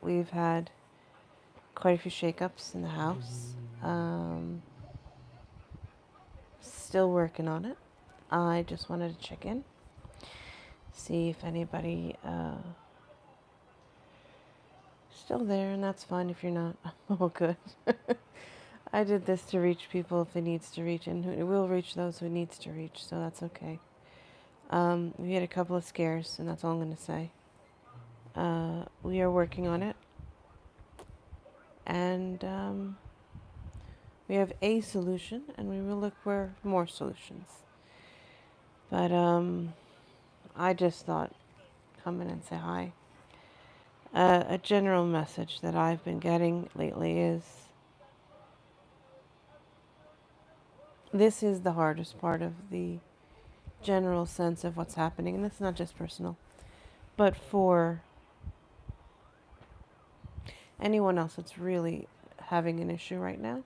we've had quite a few shakeups in the house. Still working on it. I just wanted to check in, see if anybody still there, and that's fine if you're not. Oh, good. I did this to reach people if it needs to reach, and it will reach those who it needs to reach, so that's okay. We had a couple of scares, and that's all I'm going to say. We are working on it, and we have a solution, and we will look for more solutions. But I just thought, come in and say hi. A general message that I've been getting lately is this is the hardest part of the general sense of what's happening, and this is not just personal, but for anyone else that's really having an issue right now,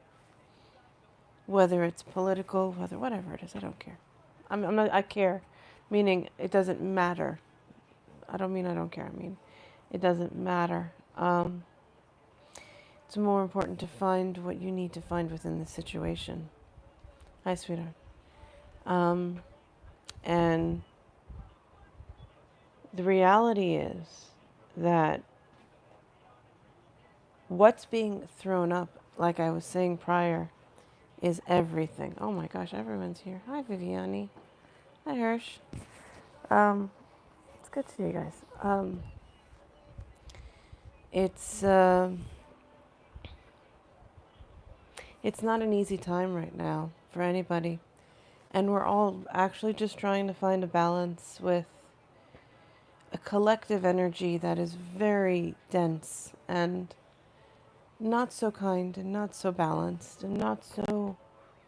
whether it's political, whatever it is, I don't care. I'm not. I care, meaning it doesn't matter. I don't mean I don't care. I mean it doesn't matter. It's more important to find what you need to find within the situation. Hi, sweetheart. And the reality is that what's being thrown up, like I was saying prior, is everything. Oh my gosh, everyone's here. Hi, Viviani. Hi, Hirsch. It's good to see you guys. It's not an easy time right now for anybody. And we're all actually just trying to find a balance with a collective energy that is very dense and not so kind and not so balanced and not so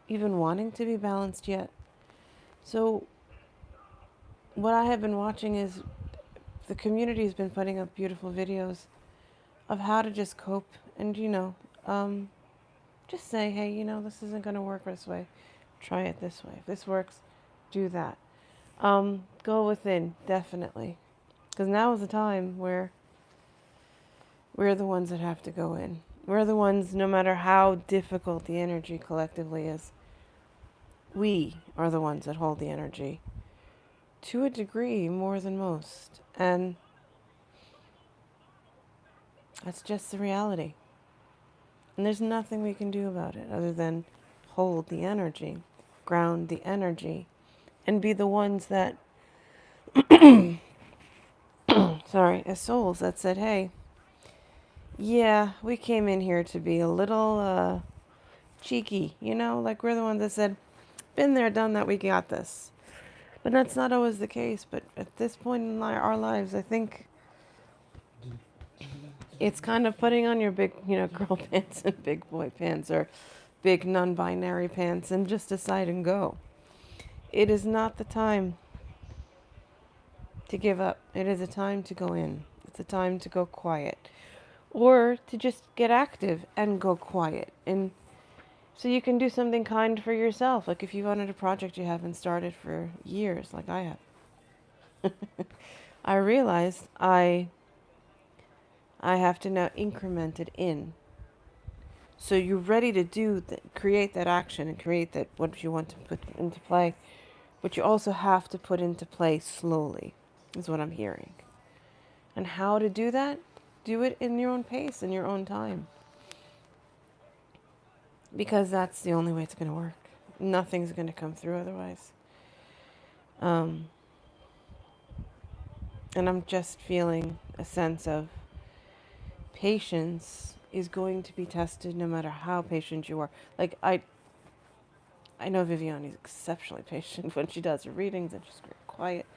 even wanting to be balanced yet. So what I have been watching is the community has been putting up beautiful videos of how to just cope and, just say, hey, this isn't going to work this way. Try it this way. If this works, do that. Go within, definitely. Because now is the time where we're the ones that have to go in. We're the ones, no matter how difficult the energy collectively is, we are the ones that hold the energy to a degree more than most. And that's just the reality. And there's nothing we can do about it other than hold the energy, ground the energy, and be the ones that, as souls that said, hey, yeah, we came in here to be a little cheeky, like we're the ones that said, been there, done that, we got this. But that's not always the case. But at this point in our lives, I think it's kind of putting on your big, girl pants and big boy pants or big non-binary pants and just decide and go. It is not the time to give up. It is a time to go in. It's a time to go quiet. Or to just get active and go quiet. And so you can do something kind for yourself. Like if you wanted a project you haven't started for years, like I have. I realized I have to now increment it in. So you're ready to create that action and create that what you want to put into play. But you also have to put into play slowly, is what I'm hearing. And how to do that? Do it in your own pace, in your own time. Because that's the only way it's going to work. Nothing's going to come through otherwise. And I'm just feeling a sense of patience is going to be tested no matter how patient you are. Like, I know Viviane is exceptionally patient when she does her readings and she's very quiet,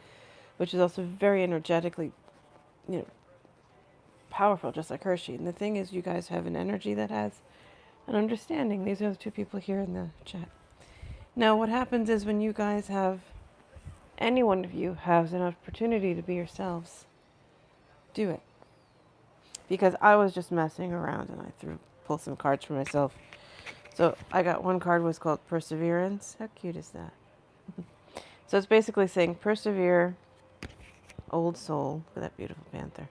but she's also very energetically, powerful, just like Hershey. And the thing is, you guys have an energy that has an understanding. These are the two people here in the chat. Now, what happens is when you guys have, any one of you has an opportunity to be yourselves, do it. Because I was just messing around and I pulled some cards for myself. So I got one card was called Perseverance. How cute is that? So it's basically saying persevere, old soul. Look at that beautiful panther.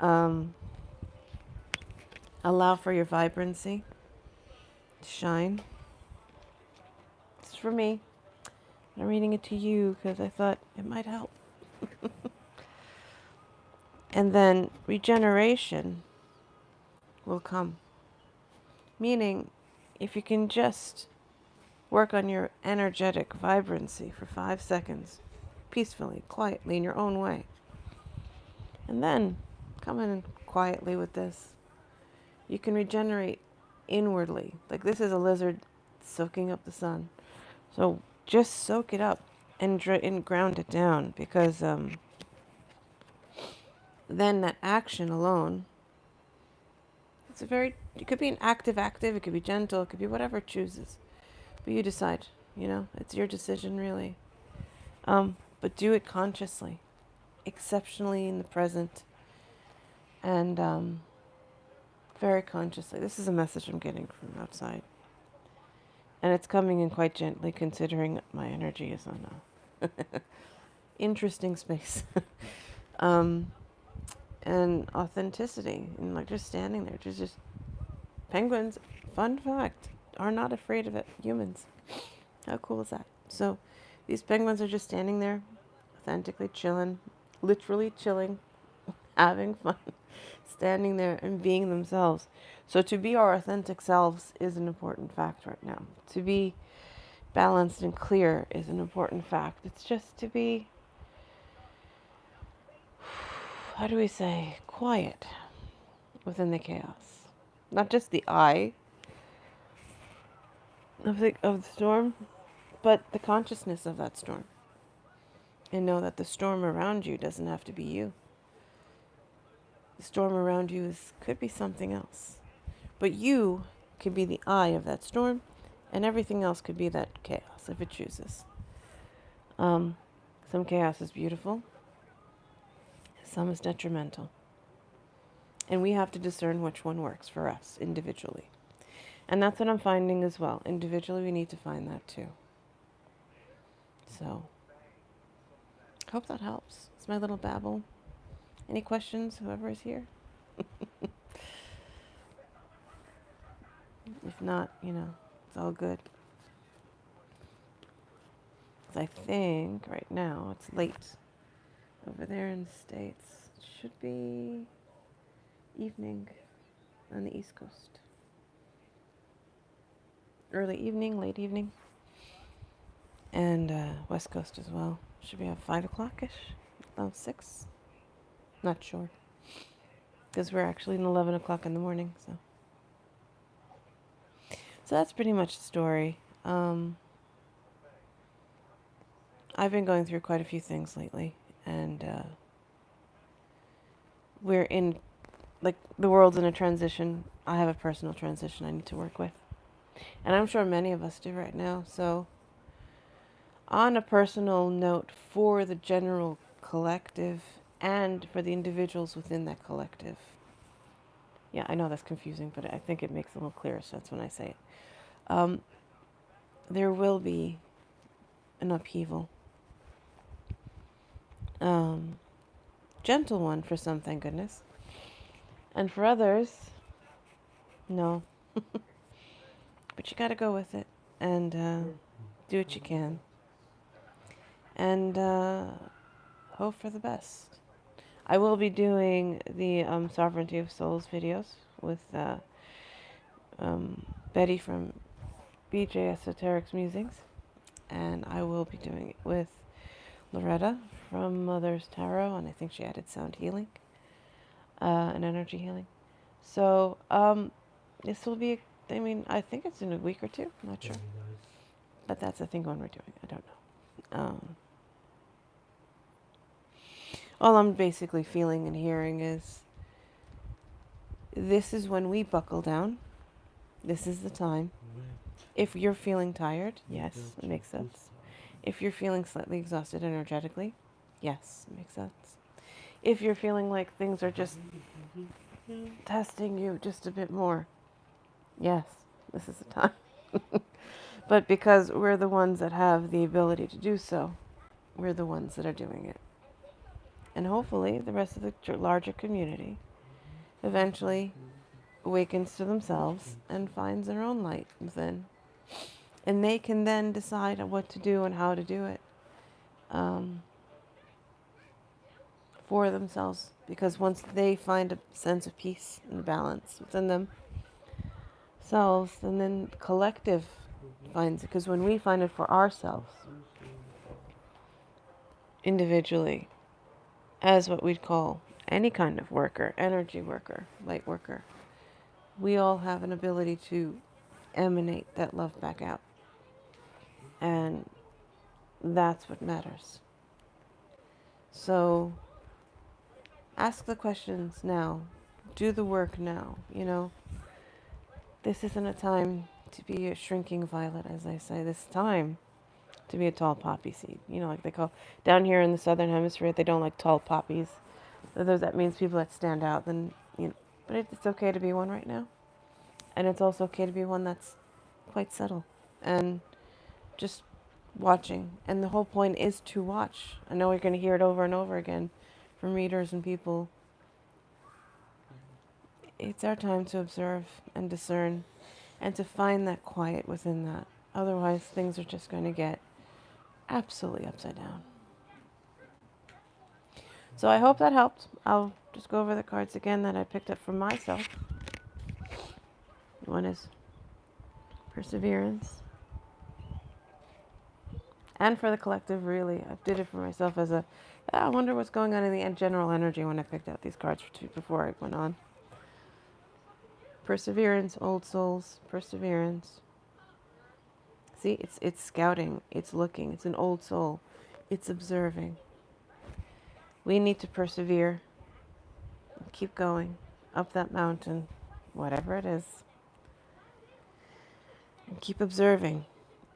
Um, allow for your vibrancy to shine. It's for me. I'm reading it to you because I thought it might help. And then regeneration will come. Meaning, if you can just work on your energetic vibrancy for 5 seconds, peacefully, quietly, in your own way. And then come in quietly with this. You can regenerate inwardly. Like this is a lizard soaking up the sun. So just soak it up and ground it down, because then that action alone, it could be an active, it could be gentle, it could be whatever it chooses. But you decide, it's your decision really. But do it consciously, exceptionally in the present, and very consciously. This is a message I'm getting from outside. And it's coming in quite gently, considering my energy is on a interesting space. And authenticity, and like just standing there, just penguins, fun fact, are not afraid of it. Humans. How cool is that? So these penguins are just standing there, authentically chilling, literally chilling, having fun, standing there and being themselves. So to be our authentic selves is an important fact right now. To be balanced and clear is an important fact. It's just to be, how do we say, quiet within the chaos. Not just the eye of the storm, but the consciousness of that storm. And know that the storm around you doesn't have to be you. The storm around you could be something else. But you could be the eye of that storm, and everything else could be that chaos if it chooses. Some chaos is beautiful, some is detrimental. And we have to discern which one works for us individually. And that's what I'm finding as well. Individually, we need to find that too. So, hope that helps. It's my little babble. Any questions, whoever is here? If not, it's all good. I think right now it's late over there in the States. It should be evening on the East Coast. Early evening, late evening. And West Coast as well. Should be at 5 o'clock-ish. 6. Not sure. Because we're actually in 11 o'clock in the morning. So that's pretty much the story. I've been going through quite a few things lately, and we're in, the world's in a transition. I have a personal transition I need to work with, and I'm sure many of us do right now. So on a personal note, for the general collective and for the individuals within that collective, yeah, I know that's confusing, but I think it makes a little clearer sense when I say it. There will be an upheaval. Gentle one for some, thank goodness. And for others, no. But you gotta go with it and do what you can. And hope for the best. I will be doing the Sovereignty of Souls videos with Betty from BJ Esoterics Musings. And I will be doing it with Loretta from Mother's Tarot, and I think she added sound healing and energy healing. So this will be, I think it's in a week or two. I'm not sure. But that's the thing when we're doing. I don't know. All I'm basically feeling and hearing is this is when we buckle down. This is the time. If you're feeling tired, yes, it makes sense. If you're feeling slightly exhausted energetically, yes, it makes sense. If you're feeling like things are just testing you just a bit more, yes, this is the time. But because we're the ones that have the ability to do so, we're the ones that are doing it. And hopefully the rest of the larger community eventually awakens to themselves and finds their own light within. And they can then decide what to do and how to do it for themselves. Because once they find a sense of peace and balance within themselves, and then collective finds it. Because when we find it for ourselves, individually, as what we'd call any kind of worker, energy worker, light worker, we all have an ability to emanate that love back out. And that's what matters. So ask the questions now. Do the work now. This isn't a time to be a shrinking violet, as I say. This time to be a tall poppy seed. Like they call down here in the southern hemisphere, they don't like tall poppies. That means people that stand out. But it's okay to be one right now, and it's also okay to be one that's quite subtle and just watching. And the whole point is to watch. I know you're going to hear it over and over again from readers and people. It's our time to observe and discern and to find that quiet within that. Otherwise, things are just going to get absolutely upside down. So I hope that helped. I'll just go over the cards again that I picked up for myself. One is perseverance. And for the collective, really. I did it for myself as I wonder what's going on in the general energy when I picked out these cards before I went on. Perseverance, old souls, perseverance. See, it's scouting, it's looking, it's an old soul, it's observing. We need to persevere, keep going up that mountain, whatever it is, and keep observing,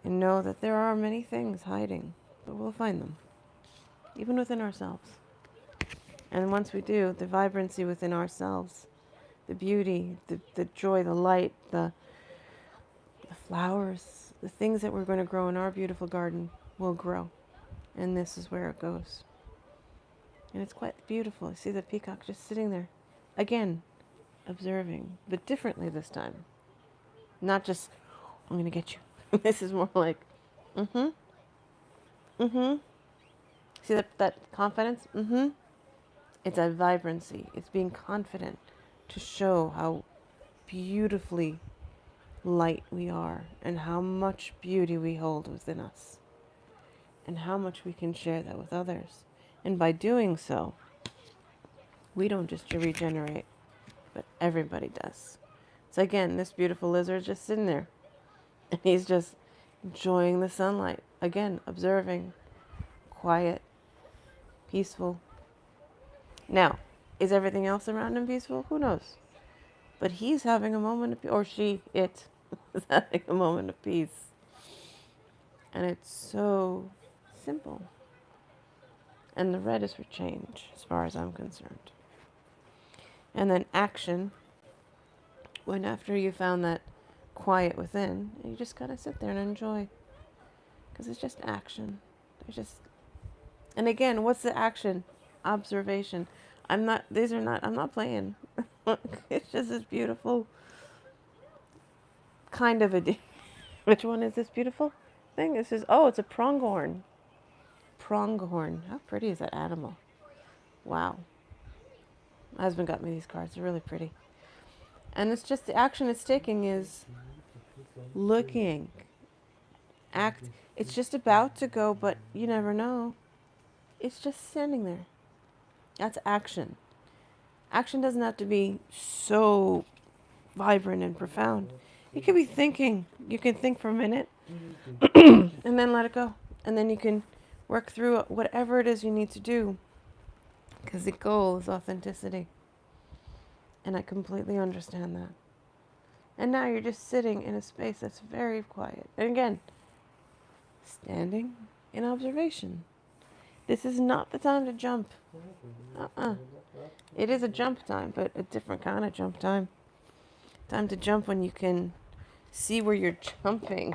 and know that there are many things hiding, but we'll find them, even within ourselves. And once we do, the vibrancy within ourselves, the beauty, the joy, the light, the flowers, the things that we're going to grow in our beautiful garden will grow. And this is where it goes. And it's quite beautiful. I see the peacock just sitting there. Again, observing, but differently this time. Not just, I'm going to get you. This is more like, See that confidence? It's a vibrancy. It's being confident to show how beautifully light we are and how much beauty we hold within us and how much we can share that with others. And by doing so, we don't just regenerate, but everybody does. So again, this beautiful lizard is just sitting there and he's just enjoying the sunlight. Again, observing, quiet, peaceful. Now, is everything else around him peaceful? Who knows? But he's having a moment of peace, or it is having a moment of peace. And it's so simple. And the red is for change, as far as I'm concerned. And then action, when after you found that quiet within, you just gotta sit there and enjoy. Because it's just action. And again, what's the action? Observation. I'm not playing. It's just this beautiful kind of a which one is this beautiful thing? It's a pronghorn. Pronghorn. How pretty is that animal? Wow. My husband got me these cards. They're really pretty. And it's just the action it's taking is looking. Act. It's just about to go, but you never know. It's just standing there. That's action. Action doesn't have to be so vibrant and profound. You could be thinking. You can think for a minute and then let it go. And then you can work through whatever it is you need to do. Because the goal is authenticity. And I completely understand that. And now you're just sitting in a space that's very quiet. And again, standing in observation. This is not the time to jump. It is a jump time, but a different kind of jump time. Time to jump when you can see where you're jumping.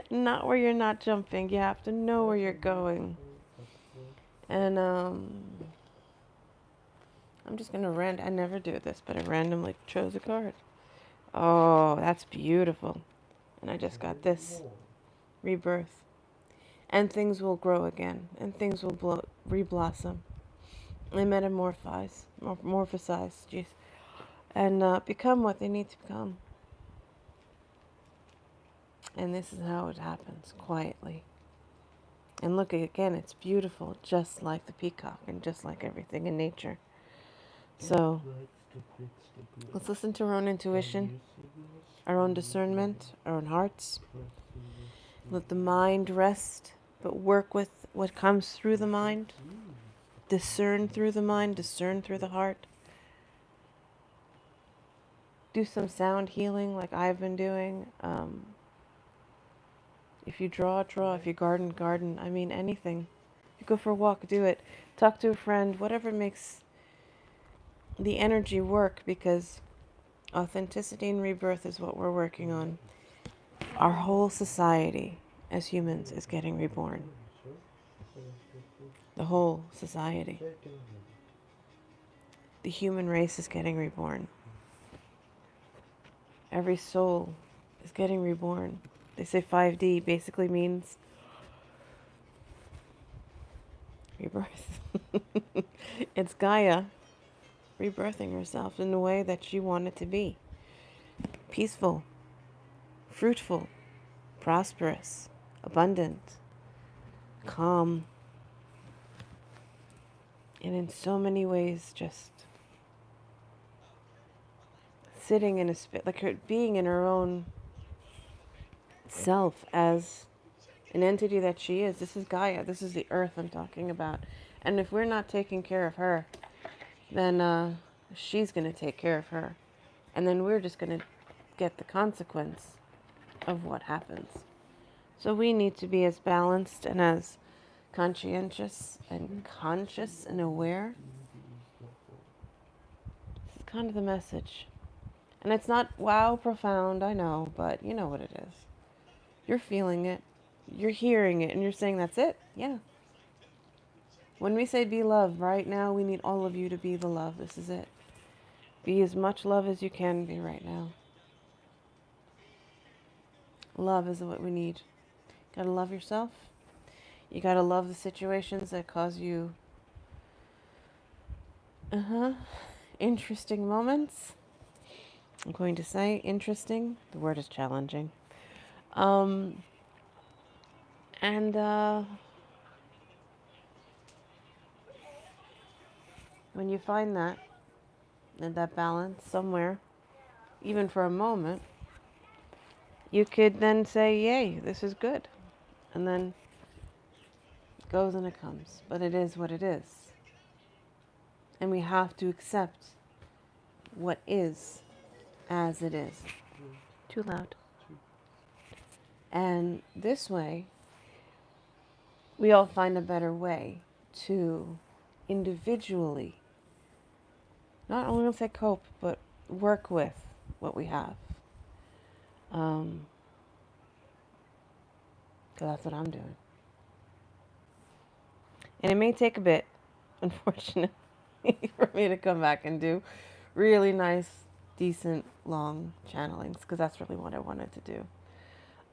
Not where you're not jumping. You have to know where you're going. And I'm I'm just going to I never do this, but I randomly chose a card. Oh, that's beautiful. And I just got this. Rebirth. And things will grow again. And things will reblossom. And metamorphosize. Jeez. And become what they need to become. And this is how it happens, quietly. And look, again, it's beautiful, just like the peacock and just like everything in nature. So, let's listen to our own intuition, our own discernment, our own hearts. Let the mind rest, but work with what comes through the mind. Discern through the mind, discern through the heart. Do some sound healing like I've been doing. If you draw, draw. If you garden. I mean, anything. If you go for a walk, do it. Talk to a friend, whatever makes the energy work, because authenticity and rebirth is what we're working on. Our whole society as humans is getting reborn. The whole society. The human race is getting reborn. Every soul is getting reborn. They say 5D basically means rebirth. It's Gaia rebirthing herself in the way that she wanted to be. Peaceful, fruitful, prosperous, abundant, calm, and in so many ways just sitting in a space, like her being in her own self as an entity that she is. This is Gaia. This is the earth I'm talking about. And if we're not taking care of her, then she's going to take care of her. And then we're just going to get the consequence of what happens. So we need to be as balanced and as conscientious and conscious and aware. This is kind of the message. And it's not wow profound, I know, but you know what it is. You're feeling it. You're hearing it, and you're saying, that's it? Yeah. When we say be love, right now, we need all of you to be the love. This is it. Be as much love as you can be right now. Love is what we need. You gotta love yourself. You gotta love the situations that cause you interesting moments. I'm going to say interesting. The word is challenging. And when you find that, and that balance somewhere, even for a moment, you could then say, yay, this is good. And then it goes and it comes. But it is what it is. And we have to accept what is as it is. Too loud. And this way, we all find a better way to individually, not only going to say cope, but work with what we have. Because that's what I'm doing. And it may take a bit, unfortunately, for me to come back and do really nice, decent, long channelings, because that's really what I wanted to do.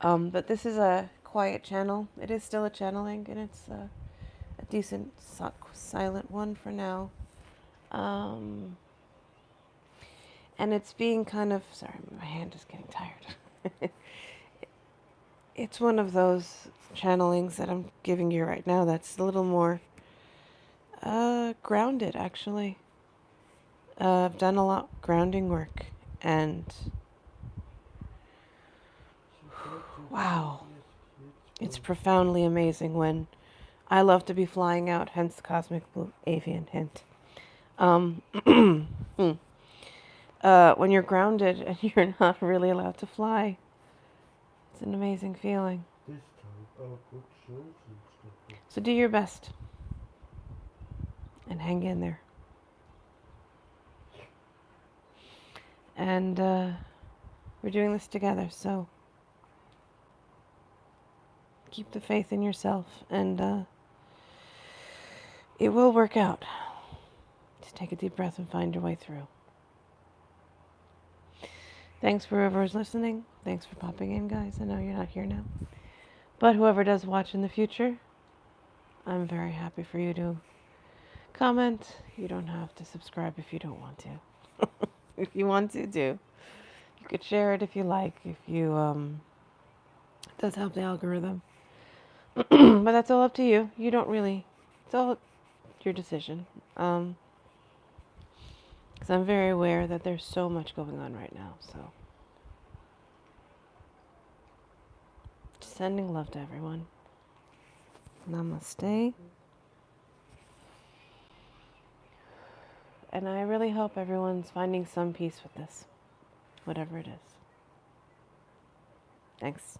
But this is a quiet channel. It is still a channeling, and it's a decent, silent one for now. And it's being kind of, sorry, my hand is getting tired. It's one of those channelings that I'm giving you right now that's a little more grounded, actually. I've done a lot of grounding work, and wow, it's profoundly amazing when I love to be flying out, hence the cosmic blue avian hint. When you're grounded and you're not really allowed to fly, it's an amazing feeling. So do your best and hang in there. And we're doing this together, so keep the faith in yourself, and it will work out. to take a deep breath and find your way through. Thanks for whoever's listening. Thanks for popping in, guys. I know you're not here now. But whoever does watch in the future, I'm very happy for you to comment. You don't have to subscribe if you don't want to. If you want to, do. You could share it if you like. If you, it does help the algorithm. But that's all up to you. You don't really, it's all your decision. Because I'm very aware that there's so much going on right now, so. Just sending love to everyone. Namaste. And I really hope everyone's finding some peace with this, whatever it is. Thanks.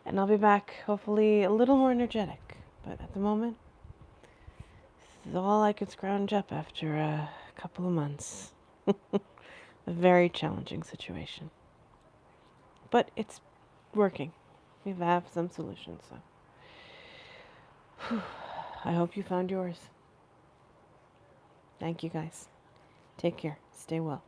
And I'll be back, hopefully a little more energetic. But at the moment, this is all I could scrounge up after a couple of months. A very challenging situation. But it's working. We have some solutions, so. I hope you found yours. Thank you, guys. Take care. Stay well.